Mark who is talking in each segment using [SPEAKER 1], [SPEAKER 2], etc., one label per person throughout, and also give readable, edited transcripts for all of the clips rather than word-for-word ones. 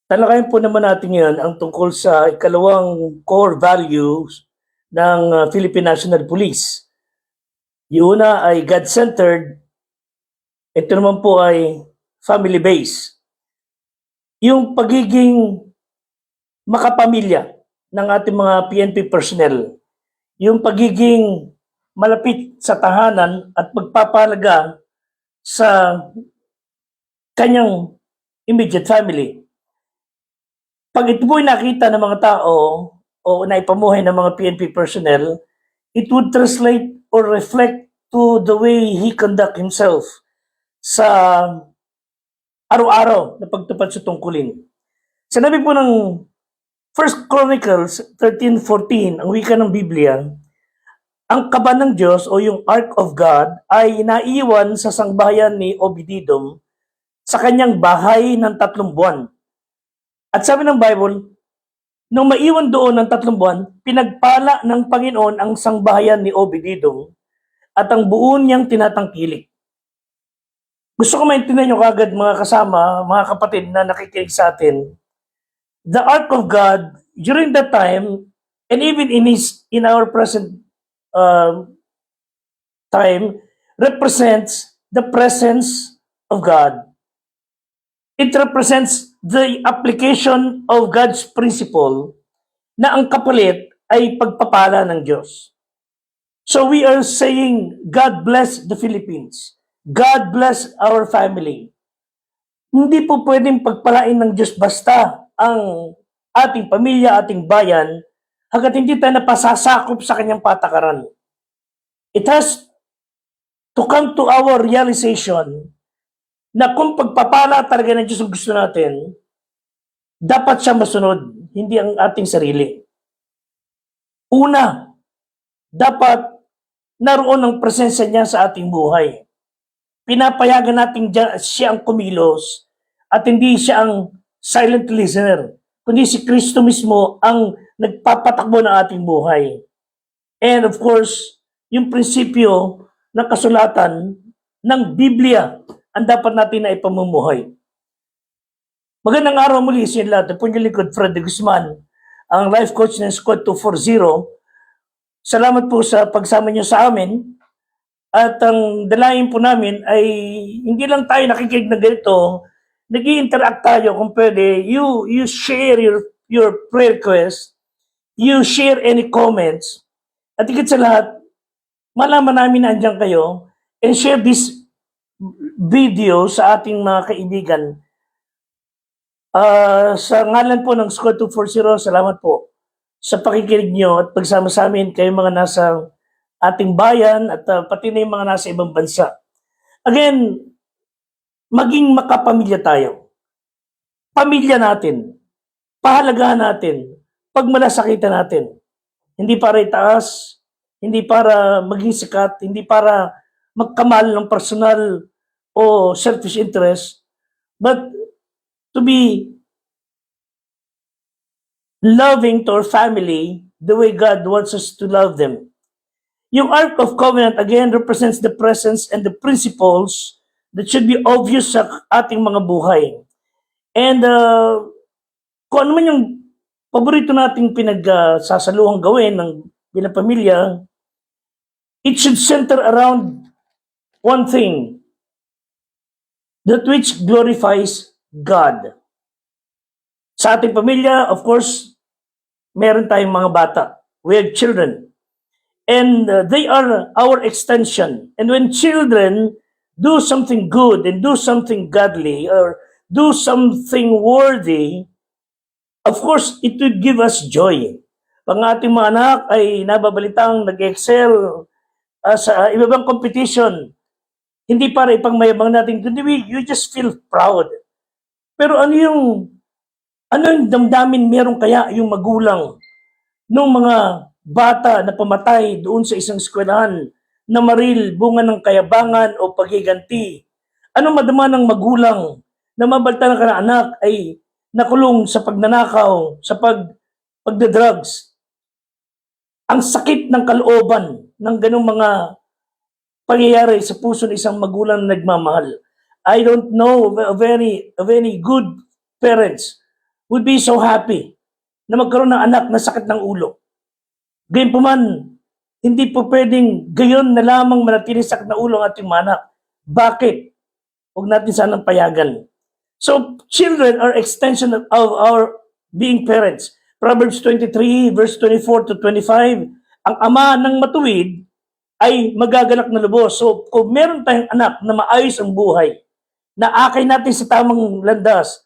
[SPEAKER 1] Talakayin po naman natin ngayon ang tungkol sa ikalawang core values ng Philippine National Police. Yung una ay God-centered, ito naman po ay family-based. Yung pagiging makapamilya ng ating mga PNP personnel, yung pagiging malapit sa tahanan at pagpapahalaga sa kanyang immediate family. Pag ito po'y nakita ng mga tao o naipamuhay ng mga PNP personnel, it would translate or reflect to the way he conduct himself sa araw-araw na pagtupad sa tungkulin. Sinabi po ng 1 Chronicles 13:14, ang wika ng Biblia, ang kaba ng Diyos o yung Ark of God ay naiwan sa sangbahayan ni Obed-Edom sa kanyang bahay ng 3 buwan. At sabi ng Bible, nung maiwan doon ng 3 buwan, pinagpala ng Panginoon ang sangbahayan ni Obed-Edom at ang buo niyang tinatangkilik. Gusto ko maintindihan nyo kagad mga kasama, mga kapatid na nakikinig sa atin, the Ark of God during that time and even in our present time represents the presence of God. It represents the application of God's principle na ang kapalit ay pagpapala ng Diyos. So we are saying, God bless the Philippines. God bless our family. Hindi po pwedeng pagpalain ng Diyos basta ang ating pamilya, ating bayan, hanggat hindi tayo napasasakop sa kanyang patakaran. It has to come to our realization na kung pagpapala talaga ng Diyos ang gusto natin, dapat siya masunod, hindi ang ating sarili. Una, dapat naroon ang presensya niya sa ating buhay. Pinapayagan natin siya ang kumilos at hindi siya ang silent listener, kundi si Kristo mismo ang nagpapatakbo ng ating buhay. And of course, yung prinsipyo ng kasulatan ng Biblia ang dapat natin na ipamumuhay. Magandang araw muli sa inyo lahat. Ito po yung lingkod, Fred de Guzman, ang life coach ng Squad 240. Salamat po sa pagsama niyo sa amin. At ang dalayan po namin ay hindi lang tayo nakikinig na ganito, nag-i-interact tayo kung pwede. You share your prayer request, you share any comments, at higit sa lahat, malaman namin na andyan kayo, and share this video sa ating mga kaibigan. Sa ngalan po ng Squad 240, salamat po sa pakikinig nyo at pagsama sa amin kayo mga nasa ating bayan at pati na yung mga nasa ibang bansa. Again, maging makapamilya tayo. Pamilya natin. Pahalagahan natin. Pagmalasakitan natin. Hindi para itaas, hindi para maging sikat, hindi para magkamal ng personal o selfish interest, but to be loving to our family the way God wants us to love them. Yung Ark of Covenant, again, represents the presence and the principles that should be obvious sa ating mga buhay. And kung ano man yung paborito nating pinagsasaluhang gawin ng bilang pamilya, it should center around one thing, that which glorifies God. Sa ating pamilya, of course, meron tayong mga bata. We have children. And they are our extension. And when children do something good and do something godly or do something worthy, of course, it will give us joy. Pag ating mga anak ay nababalitang nag-excel sa ibang competition, hindi para ipangmayabang natin, kundi you just feel proud. Pero ano yung damdamin meron kaya yung magulang ng mga bata na pamatay doon sa isang eskwelahan na maril bunga ng kayabangan o paghiganti? Ano madama ng magulang na mabalta ng kanyang anak ay nakulong sa pagnanakaw, sa pagdadrugs? Ang sakit ng kalooban ng ganung mga pangyayari sa puso ng isang magulang na nagmamahal. I don't know of any good parents would be so happy na magkaroon ng anak na sakit ng ulo. Gayunpaman, hindi po pwedeng gayon na lamang manatili sakit ng ulo ang ating mga anak. Bakit? Huwag natin sanang payagan. So, children are extension of our being parents. Proverbs 23, verse 24 to 25, ang ama ng matuwid ay magagalak na lubos. So, kung meron tayong anak na maayos ang buhay, na akay natin sa tamang landas,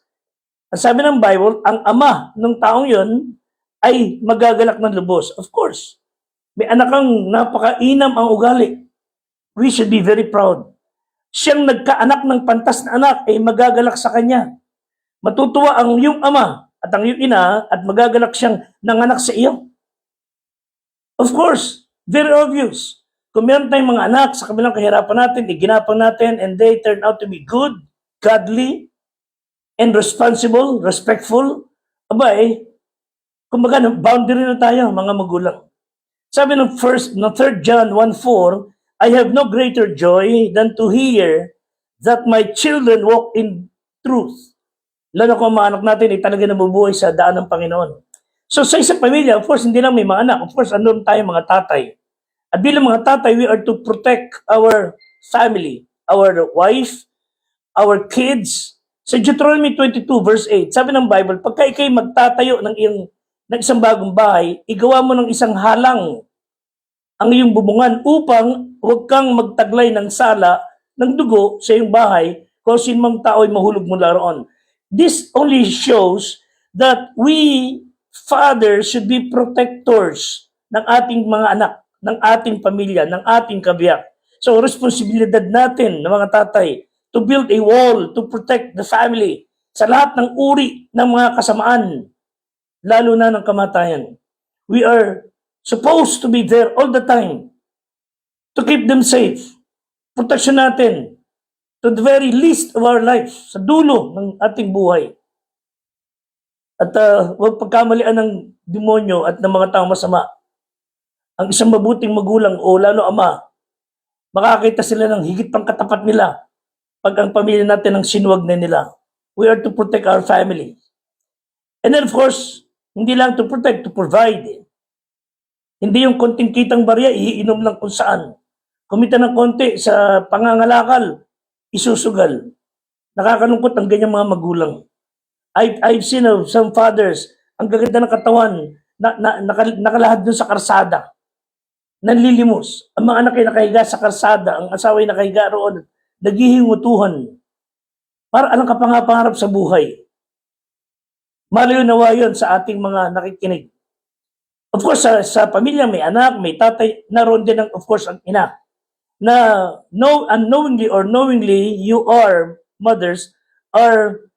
[SPEAKER 1] ang sabi ng Bible, ang ama ng taong yon ay magagalak ng lubos. Of course, may anak kang napakainam ang ugali. We should be very proud. Siyang nagkaanak ng pantas na anak ay magagalak sa kanya. Matutuwa ang iyong ama at ang iyong ina at magagalak siyang nanganak sa iyo. Of course, very obvious. Kung meron tayong mga anak sa kabilang kahirapan natin, iginapang natin, and they turn out to be good, godly, and responsible, respectful, kumbaga, boundary na tayo, mga magulang. Sabi ng 3 John 1:4, I have no greater joy than to hear that my children walk in truth. Lalo kung mga anak natin ay talaga nabubuhay sa daan ng Panginoon. So sa isang pamilya, of course, hindi lang may mga anak. Of course, andun tayo mga tatay. At bilang mga tatay, we are to protect our family, our wife, our kids. Sa Deuteronomy 22 verse 8, sabi ng Bible, pagka ikay magtatayo ng isang bagong bahay, igawa mo ng isang halang ang iyong bubungan upang huwag kang magtaglay ng sala ng dugo sa iyong bahay kung sinumang tao ay mahulog mula roon. This only shows that we fathers should be protectors ng ating mga anak, ng ating pamilya, ng ating kabiyak. So, responsibilidad natin ng mga tatay to build a wall to protect the family sa lahat ng uri ng mga kasamaan, lalo na ng kamatayan. We are supposed to be there all the time to keep them safe. Protection natin to the very least of our lives, sa dulo ng ating buhay. At huwag pagkamalian ng demonyo at ng mga taong masama. Ang isang mabuting magulang o lalo ama, makakita sila ng higit pang katapat nila pag ang pamilya natin ang sinuwag na nila. We are to protect our family. And then of course, hindi lang to protect, to provide. Hindi yung konting kitang barya, iinom lang kung saan. Kumita ng konti sa pangangalakal, isusugal. Nakakalungkot ang ganyang mga magulang. I've seen some fathers, ang gaganda ng katawan, nakalahad dun sa karsada. Nanlilimos. Ang mga anak ay nakahiga sa karsada, ang asawa ay nakahiga roon, naghihingutuhan. Para alang kapangarap sa buhay. Malayo nawa yun sa ating mga nakikinig. Of course, sa pamilya may anak, may tatay, naroon din of course ang ina. Na unknowingly or knowingly, you are, mothers, are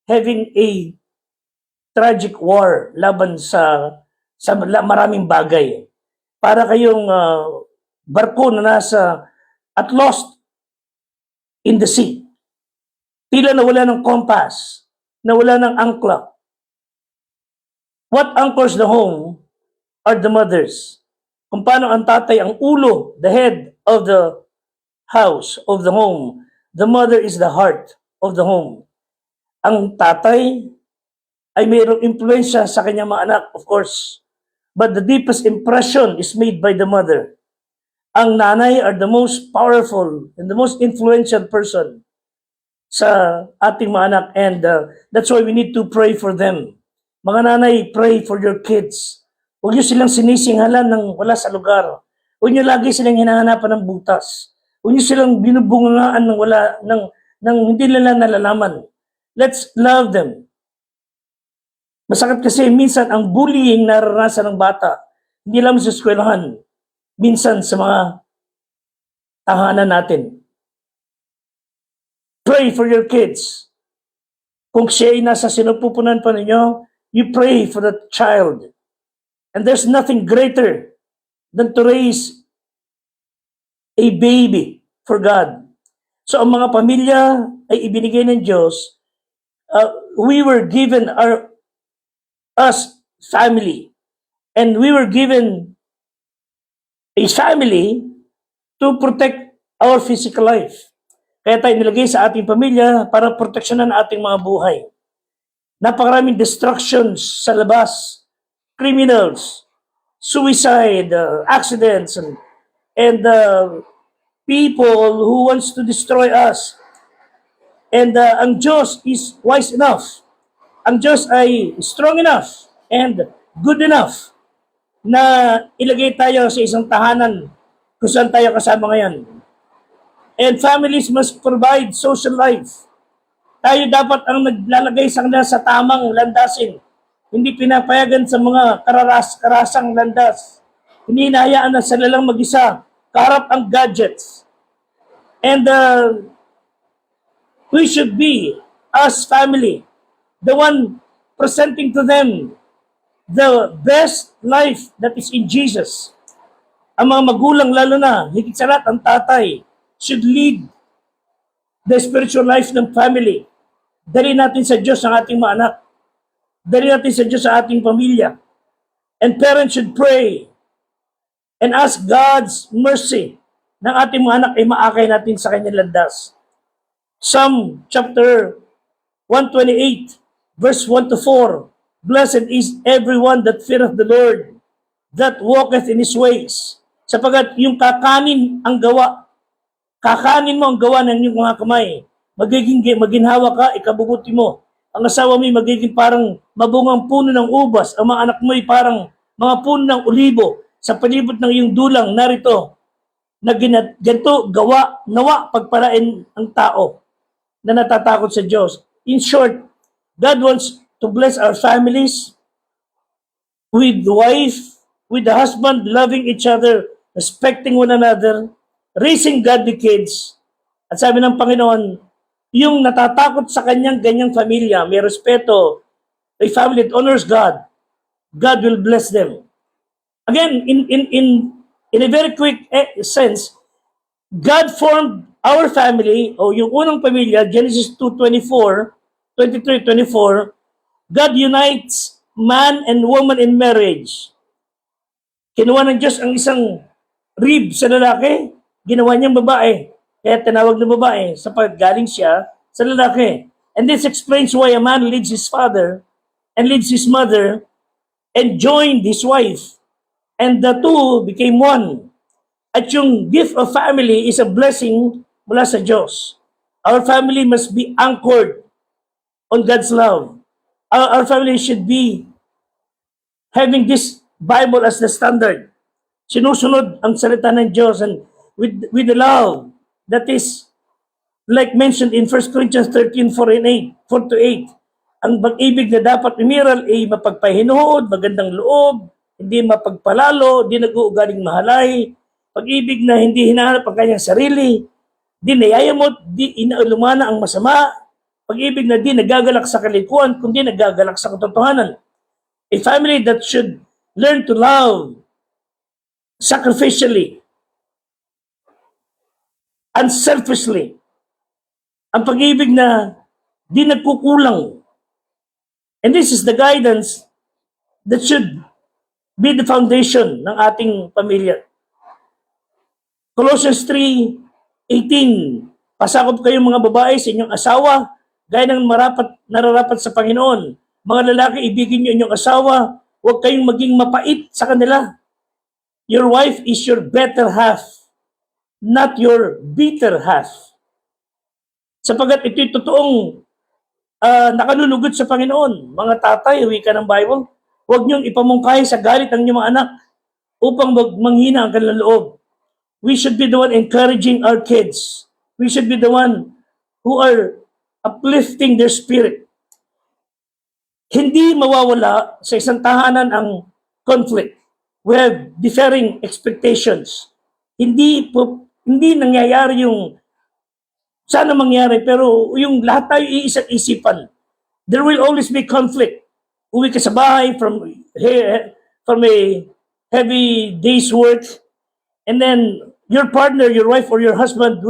[SPEAKER 1] having a tragic war laban sa maraming bagay. Para kayong barko na nasa at lost in the sea. Tila nawala ng compass, nawala ng angkla. What anchors the home are the mothers. Kung paano ang tatay ang ulo, the head of the house, of the home. The mother is the heart of the home. Ang tatay ay mayroong impluensya sa kanyang mga anak, of course. But the deepest impression is made by the mother. Ang nanay are the most powerful and the most influential person sa ating mga anak. And that's why we need to pray for them. Mga nanay, pray for your kids. Huwag nyo silang sinisinghalan ng wala sa lugar. Huwag nyo lagi silang hinahanapan ng butas. Huwag nyo silang binubungaan ng wala, ng hindi nila nalalaman. Let's love them. Masakit kasi minsan ang bullying nararanasan ng bata, hindi lang sa eskwelahan, minsan sa mga tahanan natin. Pray for your kids. Kung siya ay nasa sinupupunan pa ninyo, you pray for that child. And there's nothing greater than to raise a baby for God. So ang mga pamilya ay ibinigay ng Diyos. We were given us family. And we were given a family to protect our physical life. Kaya tayo nilagay sa ating pamilya para proteksyonan ang ating mga buhay. Napakaraming destructions sa labas, criminals, suicide, accidents, and people who wants to destroy us. And ang Diyos is wise enough. Ang Diyos ay strong enough and good enough na ilagay tayo sa isang tahanan kung saan tayo kasama ngayon. And families must provide social life. Tayo dapat ang naglalagay sa kanila sa tamang landasin. Hindi pinapayagan sa mga karasang landas. Hindi hinahayaan na sila lang mag-isa. Kaharap ang gadgets. And we should be, as family, the one presenting to them the best life that is in Jesus. Ang mga magulang, lalo na, higit sa lahat, ang tatay, should lead the spiritual life ng family. Dali natin sa Diyos ang ating mga anak. Dali natin sa Diyos ang ating pamilya. And parents should pray and ask God's mercy ng ating mga anak ay maakay natin sa kanyang landas. Psalm chapter 128, verse 1 to 4. Blessed is everyone that feareth the Lord, that walketh in His ways. Sapagat yung kakanin ang gawa, kakanin mo ang gawa ng iyong mga kamay, maginhawa ka, ikabubuti mo. Ang asawa mo ay magiging parang mabungang puno ng ubas, ang mga anak mo ay parang mga puno ng olibo. Sa palibot ng iyong dulang, narito, na ganito gawa, nawa, pagpalain ang tao na natatakot sa Diyos. In short, God wants to bless our families with the wife, with the husband, loving each other, respecting one another, raising godly kids. At sabi ng Panginoon, yung natatakot sa kanyang ganyang pamilya, may respeto, a family that honors God, God will bless them. Again, in a very quick sense, God formed our family, o yung unang pamilya, Genesis 2:24, 23:24, God unites man and woman in marriage. Kinuha ng Diyos ang isang rib sa lalaki, ginawa niyang babae. Kaya tinawag na babae sapagkat galing siya sa lalaki. And this explains why a man leaves his father and leaves his mother and joined his wife. And the two became one. At yung gift of family is a blessing mula sa Diyos. Our family must be anchored on God's love. Our family should be having this Bible as the standard. Sinusunod ang salita ng Diyos and with the love that is like mentioned in 1 Corinthians 13, 4 and 8, 4 to 8. Ang pag-ibig na dapat umiral ay mapagpahinuhod, magandang loob, hindi mapagpalalo, di nag-uugaling mahalay, pag-ibig na hindi hinahanap ang kanyang sarili, di nayayamot, di inaalumana ang masama, pag-ibig na di nagagalak sa kalikuan, kundi nagagalak sa katotohanan. A family that should learn to love sacrificially, unselfishly. Ang pag-ibig na di nagkukulang. And this is the guidance that should be the foundation ng ating pamilya. Colossians 3:18, pasakop kayong mga babae sa inyong asawa, gaya ng nararapat sa Panginoon. Mga lalaki, ibigin niyo inyong asawa, huwag kayong maging mapait sa kanila. Your wife is your better half, not your bitter half. Sapagat ito'y totoong nakalulugod sa Panginoon. Mga tatay, wika ng Bible, huwag niyong ipamungkahi sa galit ang inyong mga anak upang manghina ang kanilang loob. We should be the one encouraging our kids. We should be the one who are uplifting their spirit. Hindi mawawala sa isang tahanan ang conflict. We have differing expectations. Hindi nangyayari yung sana mangyari, pero yung lahat tayo iisang isipan. There will always be conflict. Uwi ka sa bahay from a heavy day's work, and then your partner, your wife, or your husband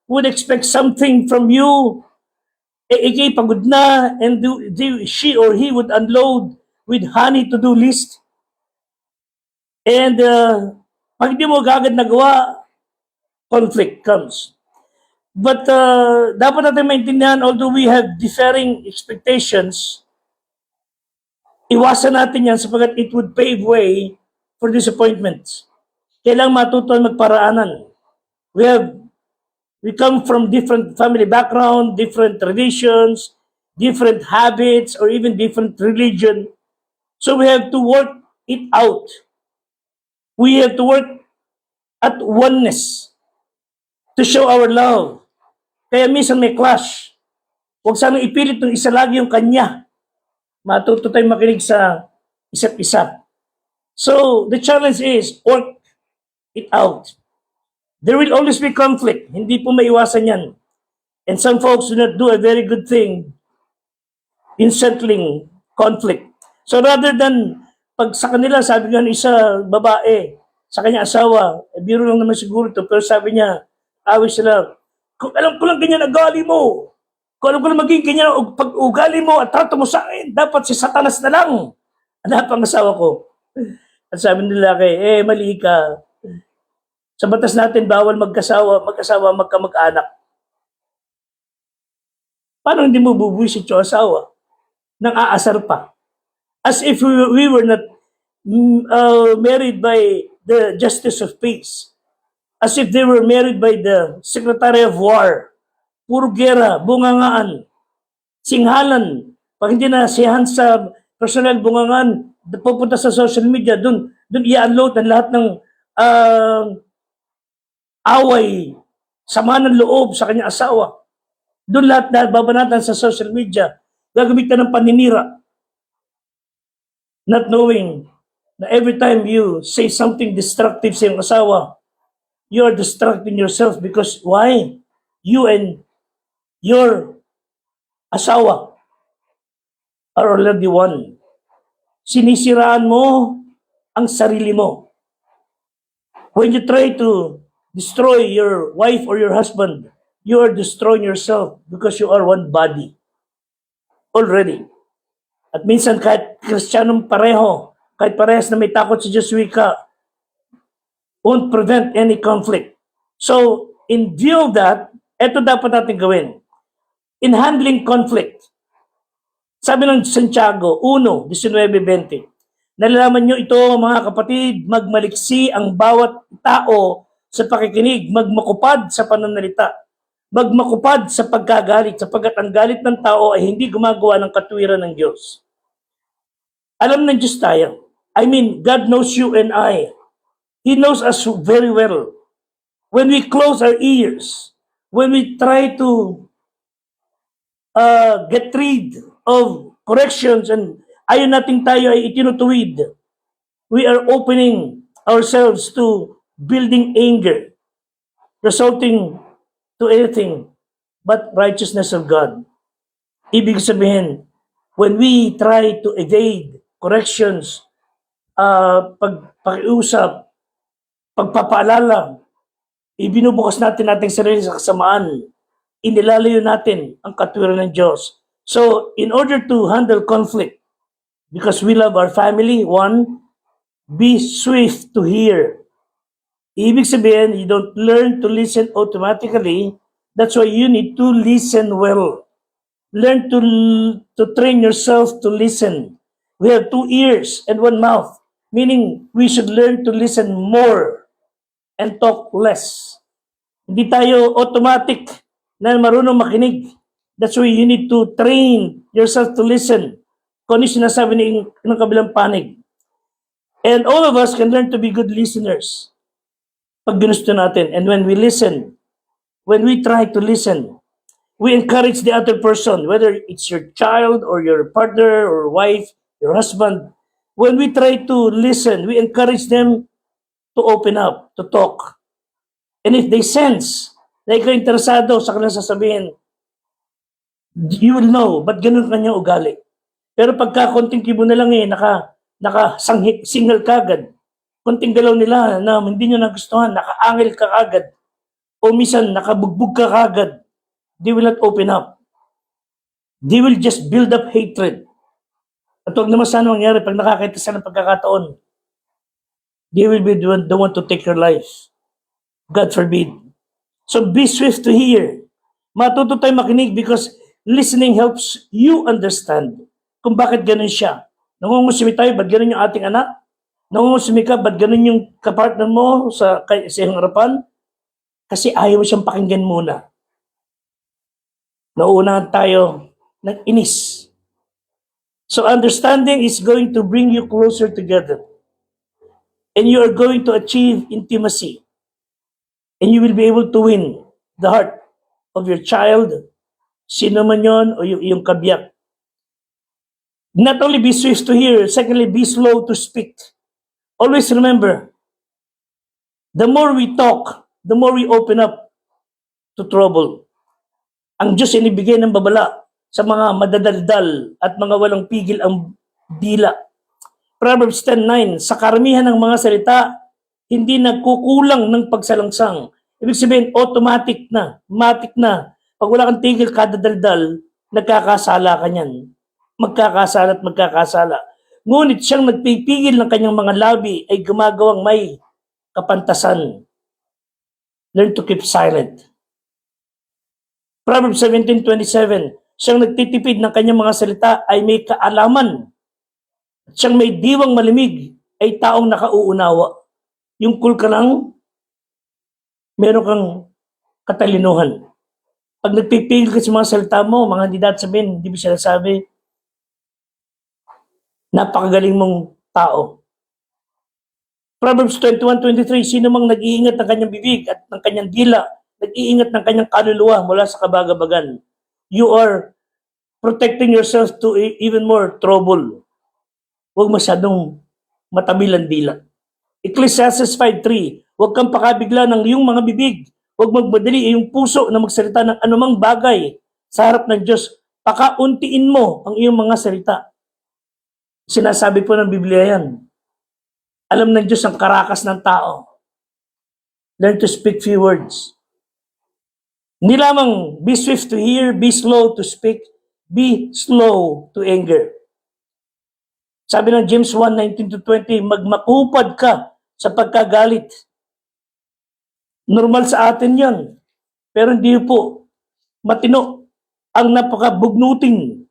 [SPEAKER 1] would expect something from you. Ikay pagod na, and she or he would unload with honey to-do list. And pag hindi mo agad nagawa, conflict comes. But dapat natin maintindihan, although we have differing expectations, Iwasan natin yan sapagkat it would pave way for disappointments. Kailangang matutunan magparaanan. We come from different family background, different traditions, different habits, or even different religion. So we have to work it out. We have to work at oneness to show our love. Kaya minsan may clash. Huwag sanang ipilit ng isa lagi yung kanya. Matuto tayong makinig sa isa't isa. So, the challenge is, work it out. There will always be conflict. Hindi po maiwasan yan. And some folks do not do a very good thing in settling conflict. So rather than, pag sa kanila, sabi nga ng isa babae, sa kanya asawa, biro lang naman siguro ito, pero sabi niya, away sila, kung alam ko lang ganyan ugali mo, kung alam ko lang maging ganyan pag-ugali mo at trato mo sa akin, dapat si Satanas na lang. Hanap ang asawa ko. At sabi nila kay, mali ka. Sa batas natin, bawal mag-asawa, magkamag-anak. Paano hindi mo bubuisit yung asawa? Nang aasar pa. As if we were not married by the Justice of Peace. As if they were married by the Secretary of War. Puro gera, bungangaan, singhalan. Pag hindi na siyahan sa personal bungangan, pupunta sa social media, dun i-unload ang lahat ng away, sama ng loob sa kanyang asawa. Doon lahat na babanatan sa social media, gagamitan ng paninira. Not knowing na every time you say something destructive sa iyong asawa, you are distracting yourself because why? You and your asawa are already one. Sinisiraan mo ang sarili mo. When you try to destroy your wife or your husband, you are destroying yourself because you are one body already. At minsan kahit Kristiyanong pareho, kahit parehas na may takot sa Diyos wika, won't prevent any conflict. So, in view of that, ito dapat natin gawin. In handling conflict, sabi ng Santiago 1:19-20, nalalaman nyo ito mga kapatid, magmaliksi ang bawat tao sa pakikinig, magmakupad sa pananalita, magmakupad sa pagkagalit, sapagkat ang galit ng tao ay hindi gumagawa ng katwiran ng Diyos. Alam ng Diyos tayo. I mean, God knows you and I. He knows us very well. When we close our ears, when we try to get rid of corrections and ayaw nating tayo ay itinutuwid, we are opening ourselves to building anger, resulting to anything but righteousness of God. Ibig sabihin, when we try to evade corrections, pag-iusap, pagpapaalala, ibinubukas natin ating sarili sa kasamaan, inilalayo natin ang katwiran ng Diyos. So, in order to handle conflict, because we love our family, one, be swift to hear. Ibig sabihin, you don't learn to listen automatically. That's why you need to listen well. Learn to train yourself to listen. We have 2 ears and 1 mouth, meaning we should learn to listen more and talk less. Hindi tayo automatic na marunong makinig. That's why you need to train yourself to listen. Kung ano sinasabi ng kabilang panig. And all of us can learn to be good listeners pag ginusto natin. And when we listen, when we try to listen, we encourage the other person, whether it's your child or your partner or wife, your husband. When we try to listen, we encourage them to open up, to talk. And if they sense na ikaw interesado sa kanilang sasabihin, you will know, ba't ganun kanyang ugali? Pero pagka konting kibo na lang single kagad, konting galaw nila na hindi nyo nagustuhan, nakaangil ka kagad, o minsan nakabugbog ka kagad, they will not open up. They will just build up hatred. At huwag naman sana mangyari pag nakakita sila ng pagkakataon, they will be the one to take your life. God forbid. So be swift to hear. Matuto tayo makinig because listening helps you understand kung bakit ganun siya. Nangungusimi tayo, ba't ganun yung ating anak? Nangungusimi ka, ba't ganun yung kapartner mo sa iyong harapan? Kasi ayaw mo siyang pakinggan muna. Nauunahan tayo ng inis. So understanding is going to bring you closer together. And you are going to achieve intimacy. And you will be able to win the heart of your child, sino man yon o yung kabiyak. Not only be swift to hear, secondly, be slow to speak. Always remember, the more we talk, the more we open up to trouble. Ang Diyos inibigay ng babala sa mga madadaldal at mga walang pigil ang dila. Proverbs 10:9, sa karamihan ng mga salita, hindi nagkukulang ng pagsalangsang. Ibig sabihin, automatic na, matic na. Pag wala kang tigil kada daldal, nagkakasala ka niyan. Magkakasala at magkakasala. Ngunit siyang nagpipigil ng kanyang mga labi ay gumagawang may kapantasan. Learn to keep silent. Proverbs 17:27, siyang nagtitipid ng kanyang mga salita ay may kaalaman. Siyang may diwang malimig ay taong nakauunawa. Yung cool ka lang, meron kang katalinuhan. Pag nagpipigil ka sa mga salita mo, mga hindi dapat sabihin, hindi mo siya nasabi, napakagaling mong tao. Proverbs 21:23, sino mang nag-iingat ng kanyang bibig at ng kanyang dila, nag-iingat ng kanyang kaluluwa mula sa kabagabagan. You are protecting yourself to even more trouble. Huwag masyadong matabil ang dila. Ecclesiastes 5:3, huwag kang pakabigla ng iyong mga bibig. Huwag magmadali iyong puso na magsalita ng anumang bagay sa harap ng Diyos. Pakauntiin mo ang iyong mga salita. Sinasabi po ng Biblia yan. Alam ng Diyos ang karakas ng tao. Learn to speak few words. Hindi lamang be swift to hear, be slow to speak, be slow to anger. Sabi ng James 1:19-20, magmakupad ka sa pagkagalit. Normal sa atin yan. Pero hindi po matino ang napakabugnuting.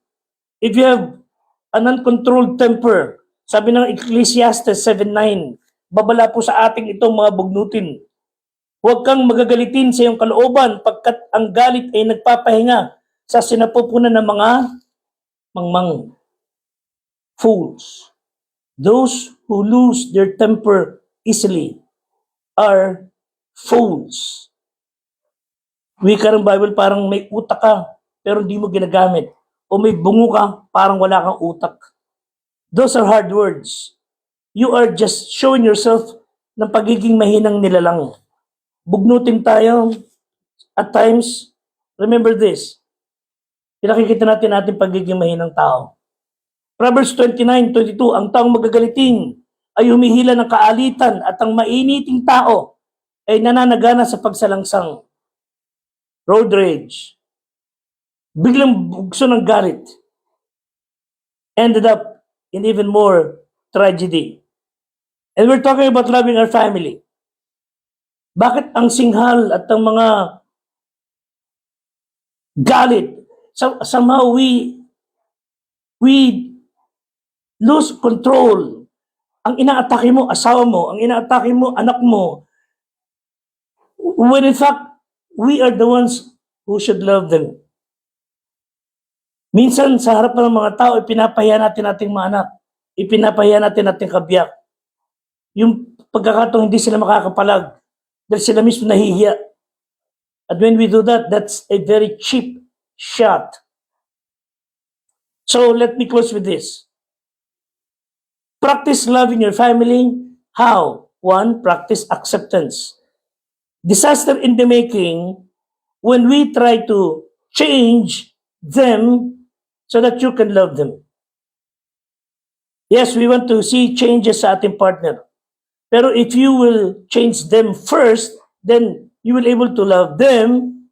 [SPEAKER 1] If you have an uncontrolled temper, sabi ng Ecclesiastes 7:9, babala po sa ating itong mga bugnutin. Huwag kang magagalitin sa iyong kalooban pagkat ang galit ay nagpapahinga sa sinapupunan ng mga mangmang. Fools. Those who lose their temper easily are fools. Wika ng Bible, parang may utak ka pero hindi mo ginagamit. O may bungo ka, parang wala kang utak. Those are hard words. You are just showing yourself ng pagiging mahinang nilalang. Bugnutin tayo at times. Remember this. Pinakikita natin ating pagiging mahinang tao. Proverbs 29:22, ang taong magagalitin ay humihila ng kaalitan at ang mainiting tao ay nananagana sa pagsalangsang. Road rage. Biglang bugso ng galit. Ended up in even more tragedy. And we're talking about loving our family. Bakit ang singhal at ang mga galit, somehow we lose control. Ang inaatake mo, asawa mo, ang inaatake mo, anak mo. When in fact, we are the ones who should love them. Minsan sa harap ng mga tao, ipinapahiya natin ating mga anak. Ipinapahiya natin ating kabiyak. Yung pagkakataong hindi sila makakapalag dahil sila mismo nahihiya. At when we do that, that's a very cheap shot. So let me close with this. Practice loving your family. How? 1, practice acceptance. Disaster in the making when we try to change them so that you can love them. Yes, we want to see changes sa ating partner. Pero if you will change them first, then you will able to love them,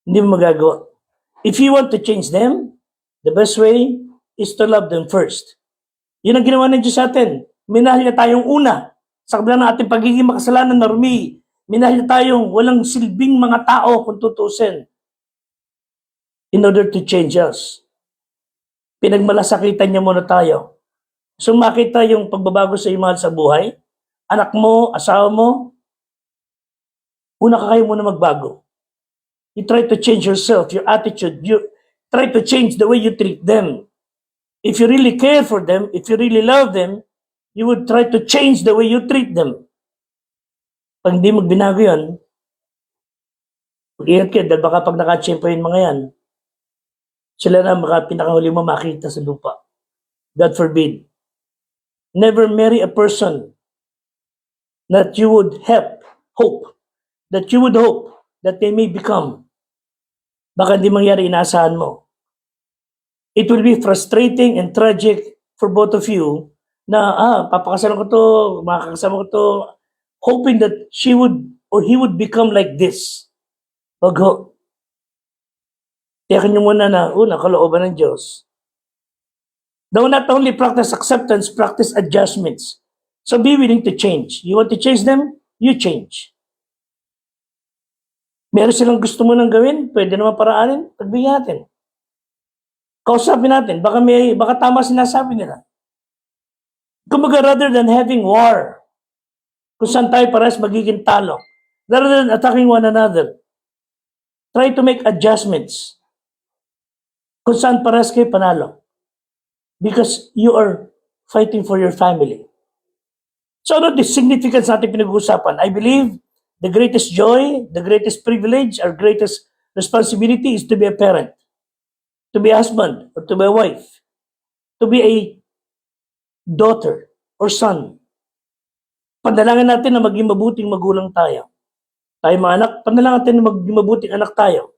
[SPEAKER 1] hindi mo magagawa. If you want to change them, the best way is to love them first. Yun ang ginawa ng Diyos sa atin. Minahal niya tayong una. Sa kabila ng ating pagiging makasalanan na rumi, minahal niya tayong walang silbing mga tao kung tutusin in order to change us. pinagmalasakitan niya muna tayo. So makita yung pagbabago sa iyo mahal sa buhay, anak mo, asawa mo, una ka kayo muna magbago. You try to change yourself, your attitude, you try to change the way you treat them. If you really care for them, if you really love them, you would try to change the way you treat them. Pag hindi magbinago yun, mag-ingat kayo dahil baka pag nakatsyempo yung mga yan, sila na pinakahuli mo makita sa lupa. God forbid. Never marry a person that you would hope that they may become. Baka hindi mangyari inaasahan mo. It will be frustrating and tragic for both of you na papakasalan ko to, makakasama ko to, hoping that she would or he would become like this. Wag ho. Tiyakin nyo muna na, kalooban ng Diyos. Now, not only practice acceptance, practice adjustments. So be willing to change. You want to change them? You change. Meron silang gusto mo nang gawin, pwede naman paraanin, pagbigyan natin. Kausapin natin, baka tama sinasabi nila. Kumbaga, rather than having war, kung saan tayo parehas magiging talo, rather than attacking one another, try to make adjustments kung saan parehas kayo panalo. Because you are fighting for your family. So ano the significance natin pinag-uusapan? I believe the greatest joy, the greatest privilege, our greatest responsibility is to be a parent, to be a husband, or to be a wife, to be a daughter or son. Panalangin natin na maging mabuting magulang tayo. Tayo mga anak, panalangin natin na maging mabuting anak tayo.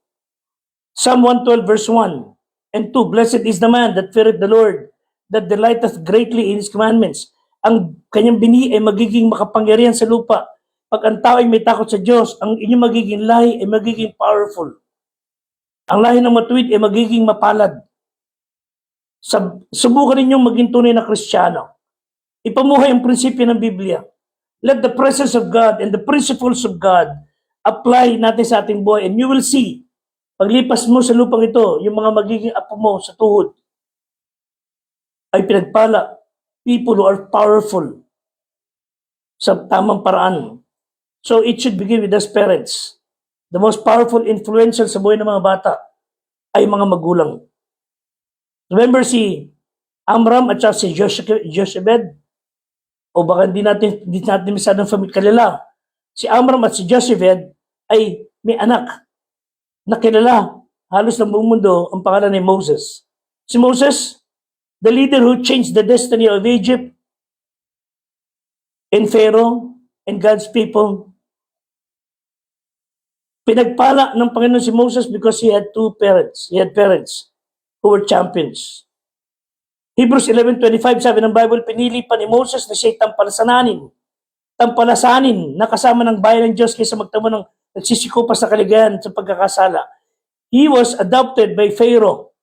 [SPEAKER 1] Psalm 112 verse 1 and 2, Blessed is the man that feareth the Lord, that delighteth greatly in His commandments. Ang kanyang bini ay magiging makapangyarihan sa lupa. Pag ang tao ay may takot sa Diyos, ang inyong magiging lahi ay magiging powerful. Ang lahi ng matuwid ay magiging mapalad. Subukan ninyong maging tunay na Kristiyano. Ipamuhay ang prinsipyo ng Biblia. Let the presence of God and the principles of God apply natin sa ating buhay, and you will see, paglipas mo sa lupang ito, yung mga magiging apo mo sa tuhod ay pinagpala. People who are powerful sa tamang paraan. So it should begin with us parents. The most powerful influential sa buhay ng mga bata ay mga magulang. Remember si Amram at si Jochebed? O baka hindi natin masyadong kilala. Si Amram at si Jochebed ay may anak na kilala halos ng buong mundo, ang pangalan ni Moses. Si Moses, the leader who changed the destiny of Egypt and Pharaoh and God's people. Pinagpala ng Panginoon si Moses because he had two parents. He had parents who were champions. Hebrews 11:25 sabi ng Bible, pinili pa ni Moses na siya'y tampalasanin na kasama ng bayan ng Diyos kaysa magtamo ng nagsisikupas sa kaligayahan sa pagkakasala. He was adopted by Pharaoh.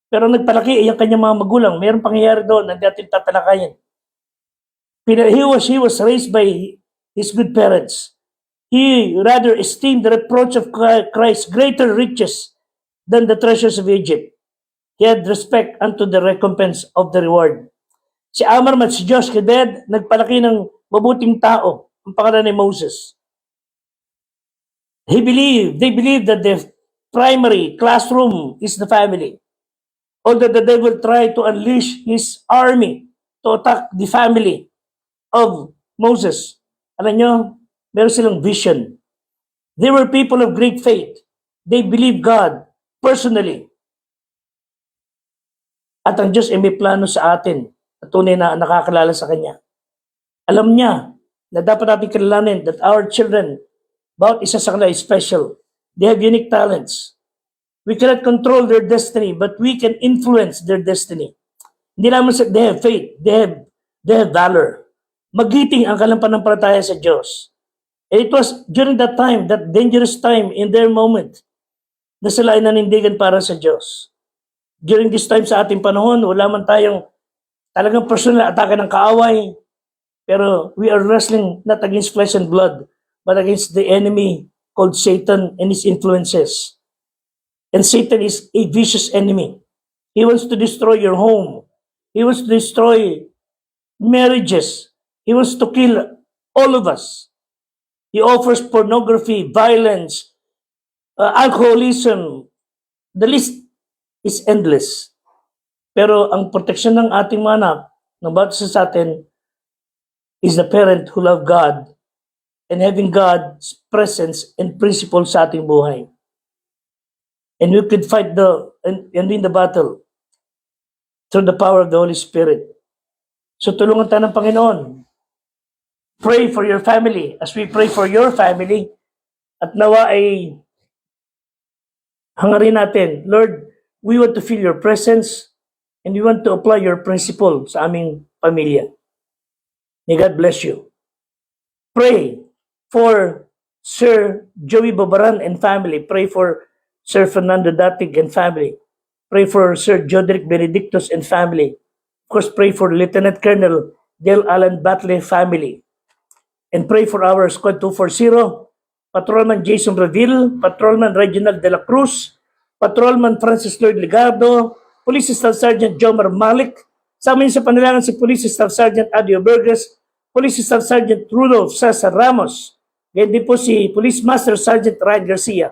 [SPEAKER 1] Pero nagpalaki ay ang kanyang mga magulang. Mayroong pangyayari doon na natin tatalakayin. He was raised by his good parents. He rather esteemed the reproach of Christ greater riches than the treasures of Egypt. He had respect unto the recompense of the reward. Si Amram at si Jochebed, nagpalaki ng mabuting tao. Ang pangalan ni Moses. They believed that the primary classroom is the family. Although the devil tried to unleash his army to attack the family of Moses, alam nyo, meron silang vision. They were people of great faith. They believed God personally. At ang Diyos ay may plano sa atin at tunay na nakakilala sa Kanya. Alam niya na dapat natin kilalanin that our children, bawat isa sa kanila is special. They have unique talents. We cannot control their destiny, but we can influence their destiny. Hindi naman they have faith, they have valor. Magiting ang kalampanampalataya sa Diyos. And it was during that time, that dangerous time in their moment, na sila ay nanindigan para sa Diyos. During this time sa ating panahon, wala man tayong talagang personal atake ng kaaway, pero we are wrestling not against flesh and blood, but against the enemy called Satan and his influences. And Satan is a vicious enemy. He wants to destroy your home. He wants to destroy marriages. He wants to kill all of us. He offers pornography, violence, alcoholism. The list is endless. Pero ang proteksyon ng ating mga anak, ng bawat isa sa atin, is the parent who love God and having God's presence and principle sa ating buhay. And we could fight and win the battle through the power of the Holy Spirit. So tulungan tayo ng Panginoon. Pray for your family as we pray for your family. At nawa ay hangarin natin, Lord, we want to feel your presence and we want to apply your principle sa aming pamilya. May God bless you. Pray for Sir Joey Babaran and family. Pray for Sir Fernando Datig and family. Pray for Sir Jodrick Benedictus and family. Of course, pray for Lieutenant Colonel Del Alan Batle family. And pray for our Squad 240, Patrolman Jason Reville, Patrolman Reginald De La Cruz, Patrolman Francis Lloyd Ligardo, Police Staff Sergeant Jomar Malik, sa amin sa panilangan si Police Staff Sergeant Adio Burgess, Police Staff Sergeant Rudolph Cesar Ramos, ganyan din po si Police Master Sergeant Ryan Garcia.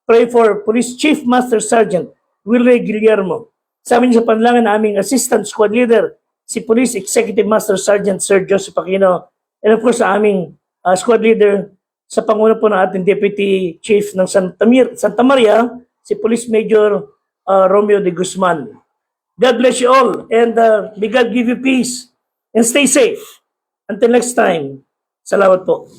[SPEAKER 1] Pray for Police Chief Master Sergeant Willie Guillermo. Sa amin sa panilangan na aming Assistant Squad Leader, si Police Executive Master Sergeant Sir Joseph Aquino, and of course sa aming Squad Leader, sa panguna po ng ating Deputy Chief ng Santa Maria, si Police Major Romeo de Guzman. God bless you all, and may God give you peace, and stay safe. Until next time, salamat po.